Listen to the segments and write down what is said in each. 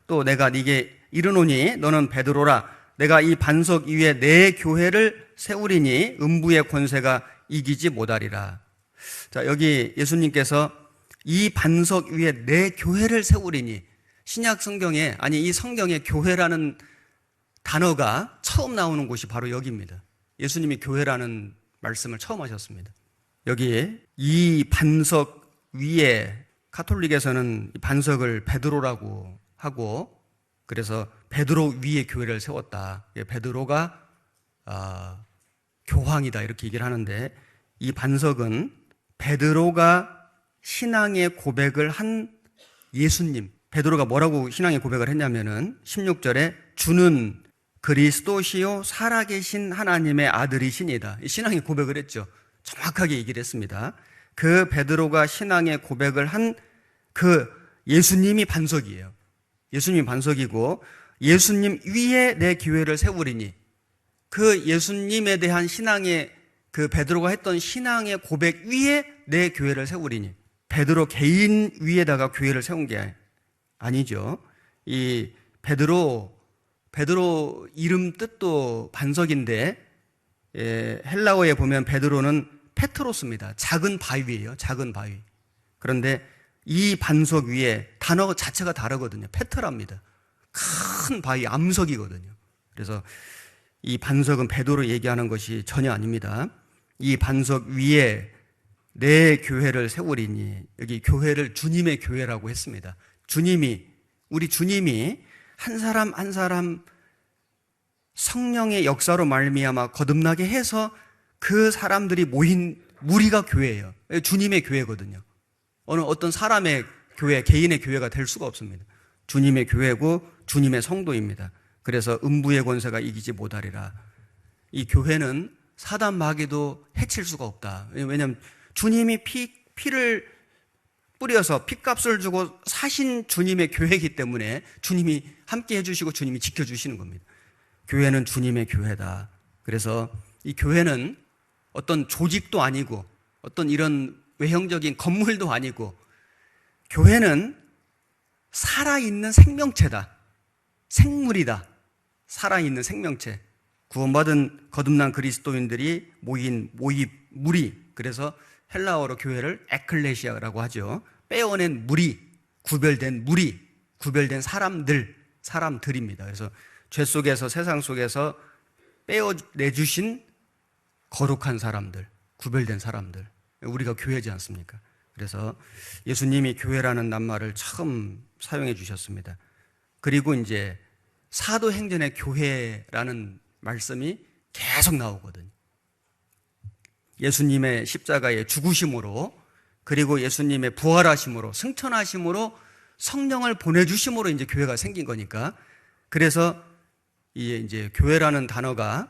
또 내가 네게 이르노니 너는 베드로라. 내가 이 반석 위에 내 교회를 세우리니 음부의 권세가 이기지 못하리라. 자, 여기 예수님께서 이 반석 위에 내 교회를 세우리니, 신약 성경에, 아니 이 성경에 교회라는 단어가 처음 나오는 곳이 바로 여기입니다. 예수님이 교회라는 말씀을 처음 하셨습니다. 여기에 이 반석 위에, 가톨릭에서는 이 반석을 베드로라고 하고, 그래서 베드로 위에 교회를 세웠다. 베드로가 교황이다 이렇게 얘기를 하는데, 이 반석은 베드로가 신앙의 고백을 한 예수님, 베드로가 뭐라고 신앙의 고백을 했냐면은 16절에 주는 그리스도시요 살아계신 하나님의 아들이시니다. 신앙의 고백을 했죠. 정확하게 얘기를 했습니다. 그 베드로가 신앙의 고백을 한 그 예수님이 반석이에요. 예수님이 반석이고, 예수님 위에 내 교회를 세우리니, 그 예수님에 대한 신앙의, 그 베드로가 했던 신앙의 고백 위에 내 교회를 세우리니, 베드로 개인 위에다가 교회를 세운 게 아니죠. 이 베드로 이름 뜻도 반석인데, 헬라어에 보면 베드로는 페트로스입니다. 작은 바위예요. 작은 바위. 그런데 이 반석 위에 단어 자체가 다르거든요. 페트라입니다. 큰 바위, 암석이거든요. 그래서 이 반석은 베드로 얘기하는 것이 전혀 아닙니다. 이 반석 위에 내 교회를 세우리니, 여기 교회를 주님의 교회라고 했습니다. 우리 주님이 한 사람 한 사람 성령의 역사로 말미암아 거듭나게 해서 그 사람들이 모인 무리가 교회예요. 주님의 교회거든요. 어떤 사람의 교회, 개인의 교회가 될 수가 없습니다. 주님의 교회고 주님의 성도입니다. 그래서 음부의 권세가 이기지 못하리라. 이 교회는 사단 마귀도 해칠 수가 없다. 왜냐하면 주님이 피를 뿌려서 핏값을 주고 사신 주님의 교회이기 때문에 주님이 함께 해주시고 주님이 지켜주시는 겁니다. 교회는 주님의 교회다. 그래서 이 교회는 어떤 조직도 아니고 어떤 이런 외형적인 건물도 아니고, 교회는 살아있는 생명체다. 생물이다. 살아있는 생명체. 구원받은 거듭난 그리스도인들이 모인 무리. 그래서 헬라어로 교회를 에클레시아라고 하죠. 빼어낸 무리, 구별된 무리, 구별된 사람들입니다. 그래서 죄 속에서, 세상 속에서 빼어내주신 거룩한 사람들, 구별된 사람들. 우리가 교회지 않습니까? 그래서 예수님이 교회라는 낱말을 처음 사용해 주셨습니다. 그리고 이제 사도행전의 교회라는 말씀이 계속 나오거든요. 예수님의 십자가의 죽으심으로, 그리고 예수님의 부활하심으로, 승천하심으로, 성령을 보내주심으로 이제 교회가 생긴 거니까, 그래서 이제 교회라는 단어가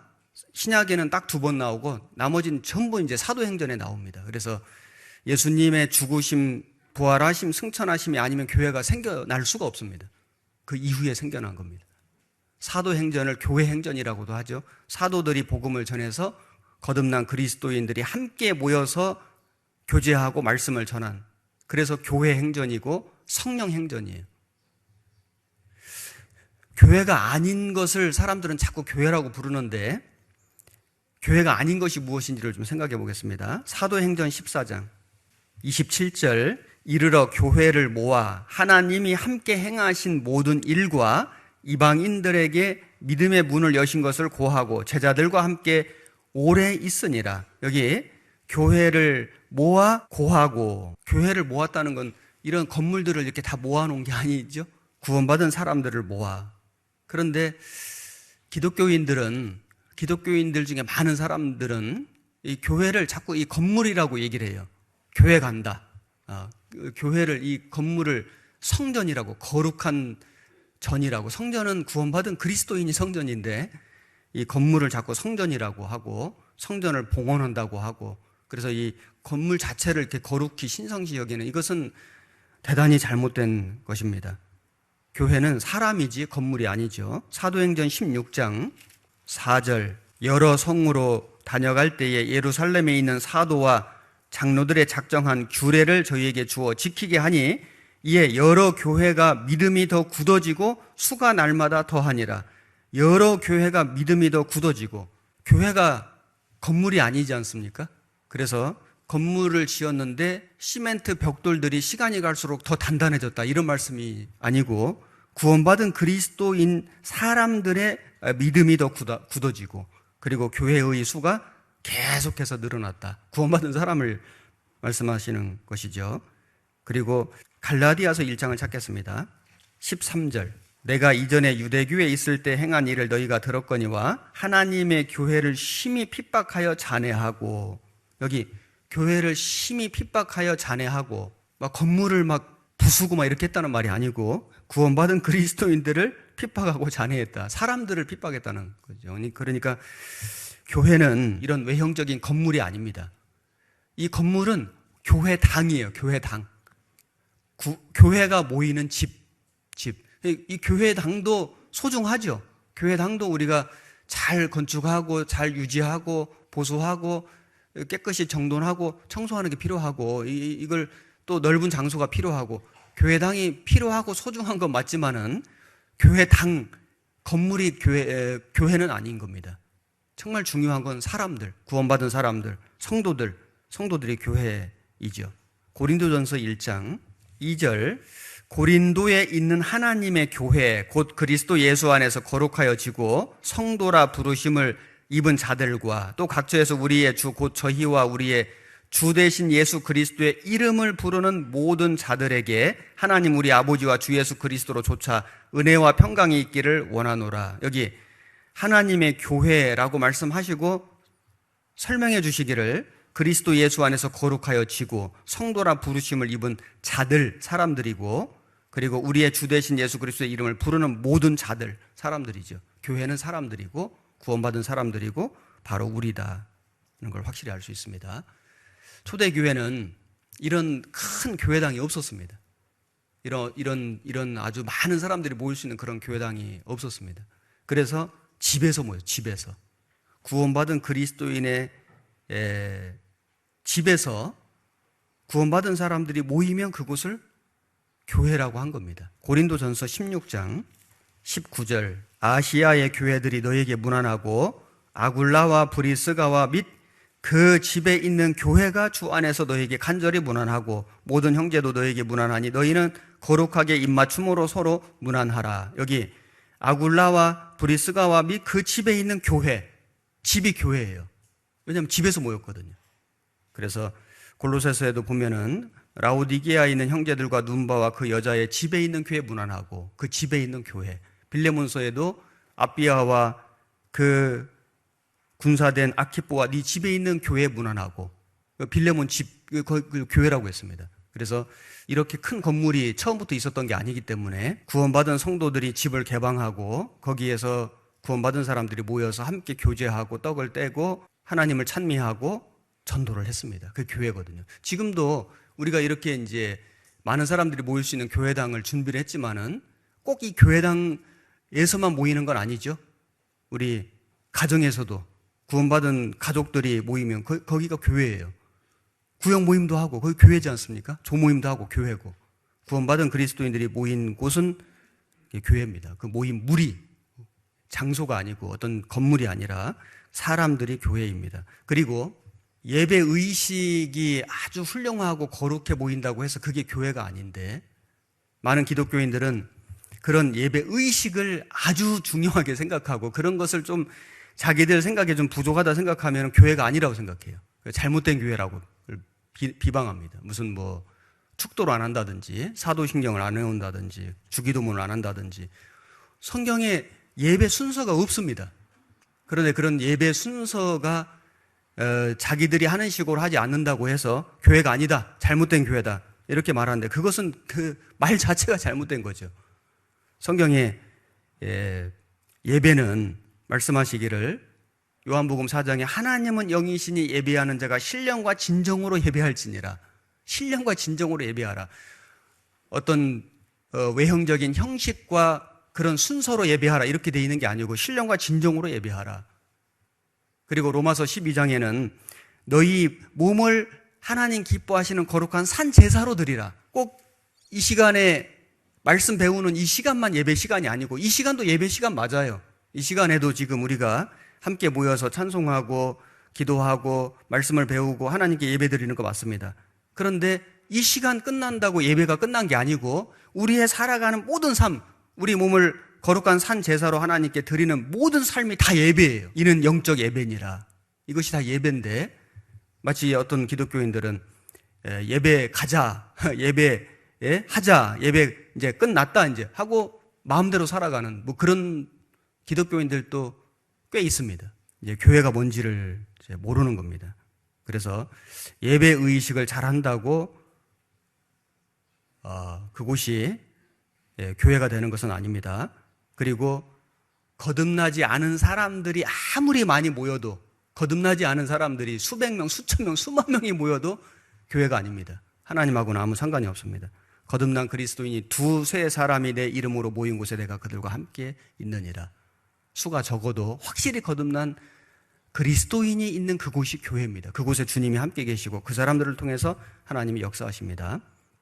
신약에는 딱 2번 나오고 나머지는 전부 이제 사도행전에 나옵니다. 그래서 예수님의 죽으심, 부활하심, 승천하심이 아니면 교회가 생겨날 수가 없습니다. 그 이후에 생겨난 겁니다. 사도행전을 교회행전이라고도 하죠. 사도들이 복음을 전해서 거듭난 그리스도인들이 함께 모여서 교제하고 말씀을 전한, 그래서 교회행전이고 성령행전이에요. 교회가 아닌 것을 사람들은 자꾸 교회라고 부르는데, 교회가 아닌 것이 무엇인지를 좀 생각해 보겠습니다. 사도행전 14장 27절, 이르러 교회를 모아 하나님이 함께 행하신 모든 일과 이방인들에게 믿음의 문을 여신 것을 고하고 제자들과 함께 오래 있으니라. 여기 교회를 모아 고하고, 교회를 모았다는 건 이런 건물들을 이렇게 다 모아놓은 게 아니죠. 구원받은 사람들을 모아. 그런데 기독교인들 중에 많은 사람들은 이 교회를 자꾸 이 건물이라고 얘기를 해요. 교회 간다. 교회를, 이 건물을 성전이라고, 거룩한 전이라고. 성전은 구원받은 그리스도인이 성전인데 이 건물을 자꾸 성전이라고 하고 성전을 봉헌한다고 하고, 그래서 이 건물 자체를 이렇게 거룩히 신성시 여기는, 이것은 대단히 잘못된 것입니다. 교회는 사람이지 건물이 아니죠. 사도행전 16장 4절, 여러 성으로 다녀갈 때에 예루살렘에 있는 사도와 장로들의 작정한 규례를 저희에게 주어 지키게 하니 이에 여러 교회가 믿음이 더 굳어지고 수가 날마다 더하니라. 여러 교회가 믿음이 더 굳어지고, 교회가 건물이 아니지 않습니까? 그래서 건물을 지었는데 시멘트 벽돌들이 시간이 갈수록 더 단단해졌다, 이런 말씀이 아니고, 구원받은 그리스도인 사람들의 믿음이 더 굳어지고, 그리고 교회의 수가 계속해서 늘어났다. 구원받은 사람을 말씀하시는 것이죠. 그리고 갈라디아서 1장을 찾겠습니다. 13절. 내가 이전에 유대교에 있을 때 행한 일을 너희가 들었거니와 하나님의 교회를 심히 핍박하여 잔해하고, 여기 교회를 심히 핍박하여 잔해하고, 막 건물을 막 부수고 막 이렇게 했다는 말이 아니고, 구원받은 그리스도인들을 핍박하고 잔해했다. 사람들을 핍박했다는 거죠. 그러니까 교회는 이런 외형적인 건물이 아닙니다. 이 건물은 교회당이에요. 교회당. 교회가 모이는 집. 이 교회당도 소중하죠. 교회당도 우리가 잘 건축하고 잘 유지하고 보수하고 깨끗이 정돈하고 청소하는 게 필요하고, 이걸 또 넓은 장소가 필요하고, 교회당이 필요하고 소중한 건 맞지만은 교회당 건물이 교회는 아닌 겁니다. 정말 중요한 건 사람들, 구원받은 사람들, 성도들이 교회이죠. 고린도전서 1장 2절. 고린도에 있는 하나님의 교회 곧 그리스도 예수 안에서 거룩하여지고 성도라 부르심을 입은 자들과 또 각처에서 우리의 주 곧 저희와 우리의 주 되신 예수 그리스도의 이름을 부르는 모든 자들에게 하나님 우리 아버지와 주 예수 그리스도로 조차 은혜와 평강이 있기를 원하노라. 여기 하나님의 교회라고 말씀하시고 설명해 주시기를 그리스도 예수 안에서 거룩하여지고 성도라 부르심을 입은 자들, 사람들이고, 그리고 우리의 주 되신 예수 그리스도의 이름을 부르는 모든 자들, 사람들이죠. 교회는 사람들이고 구원받은 사람들이고 바로 우리다, 이런 걸 확실히 알 수 있습니다. 초대교회는 이런 큰 교회당이 없었습니다. 이런 아주 많은 사람들이 모일 수 있는 그런 교회당이 없었습니다. 그래서 집에서 모여요. 집에서. 구원받은 그리스도인의 집에서 구원받은 사람들이 모이면 그곳을 교회라고 한 겁니다. 고린도전서 16장 19절. 아시아의 교회들이 너에게 문안하고 아굴라와 브리스가와 및 그 집에 있는 교회가 주 안에서 너에게 간절히 문안하고 모든 형제도 너에게 문안하니 너희는 거룩하게 입맞춤으로 서로 문안하라. 여기 아굴라와 브리스가와 및 그 집에 있는 교회, 집이 교회예요. 왜냐하면 집에서 모였거든요. 그래서 골로새서에도 보면은 라오디게아에 있는 형제들과 눈바와 그 여자의 집에 있는 교회 문안하고, 그 집에 있는 교회. 빌레몬서에도 아비아와 그 군사된 아키뽀와 네 집에 있는 교회 문안하고, 빌레몬 집, 그 교회라고 했습니다. 그래서 이렇게 큰 건물이 처음부터 있었던 게 아니기 때문에 구원받은 성도들이 집을 개방하고 거기에서 구원받은 사람들이 모여서 함께 교제하고 떡을 떼고 하나님을 찬미하고 전도를 했습니다. 그 교회거든요. 지금도 우리가 이렇게 이제 많은 사람들이 모일 수 있는 교회당을 준비를 했지만은 꼭 이 교회당에서만 모이는 건 아니죠. 우리 가정에서도 구원받은 가족들이 모이면 거기가 교회예요. 구역 모임도 하고 거기 교회지 않습니까? 조모임도 하고 교회고, 구원받은 그리스도인들이 모인 곳은 교회입니다. 그 모임 무리, 장소가 아니고 어떤 건물이 아니라 사람들이 교회입니다. 그리고 예배 의식이 아주 훌륭하고 거룩해 보인다고 해서 그게 교회가 아닌데, 많은 기독교인들은 그런 예배 의식을 아주 중요하게 생각하고 그런 것을 좀 자기들 생각에 좀 부족하다 생각하면 교회가 아니라고 생각해요. 잘못된 교회라고 비방합니다. 무슨 뭐 축도를 안 한다든지 사도신경을 안 외운다든지 주기도문을 안 한다든지. 성경에 예배 순서가 없습니다. 그런데 그런 예배 순서가 자기들이 하는 식으로 하지 않는다고 해서 교회가 아니다, 잘못된 교회다, 이렇게 말하는데 그것은 그 말 자체가 잘못된 거죠. 성경에 예배는 말씀하시기를 요한복음 4장에 하나님은 영이시니 예배하는 자가 신령과 진정으로 예배할지니라. 신령과 진정으로 예배하라. 어떤 외형적인 형식과 그런 순서로 예배하라 이렇게 돼 있는 게 아니고 신령과 진정으로 예배하라. 그리고 로마서 12장에는 너희 몸을 하나님 기뻐하시는 거룩한 산 제사로 드리라. 꼭 이 시간에 말씀 배우는 이 시간만 예배 시간이 아니고 이 시간도 예배 시간 맞아요. 이 시간에도 지금 우리가 함께 모여서 찬송하고 기도하고 말씀을 배우고 하나님께 예배 드리는 거 맞습니다. 그런데 이 시간 끝난다고 예배가 끝난 게 아니고 우리의 살아가는 모든 삶, 우리 몸을 거룩한 산 제사로 하나님께 드리는 모든 삶이 다 예배예요. 이는 영적 예배니라. 이것이 다 예배인데 마치 어떤 기독교인들은 예배 가자, 예배 하자, 예배 이제 끝났다 이제 하고 마음대로 살아가는 뭐 그런 기독교인들도 꽤 있습니다. 이제 교회가 뭔지를 이제 모르는 겁니다. 그래서 예배 의식을 잘 한다고 그곳이 교회가 되는 것은 아닙니다. 그리고 거듭나지 않은 사람들이 아무리 많이 모여도 거듭나지 않은 사람들이 수백 명, 수천 명, 수만 명이 모여도 교회가 아닙니다. 하나님하고는 아무 상관이 없습니다. 거듭난 그리스도인이 두세 사람이 내 이름으로 모인 곳에 내가 그들과 함께 있느니라. 수가 적어도 확실히 거듭난 그리스도인이 있는 그곳이 교회입니다. 그곳에 주님이 함께 계시고 그 사람들을 통해서 하나님이 역사하십니다.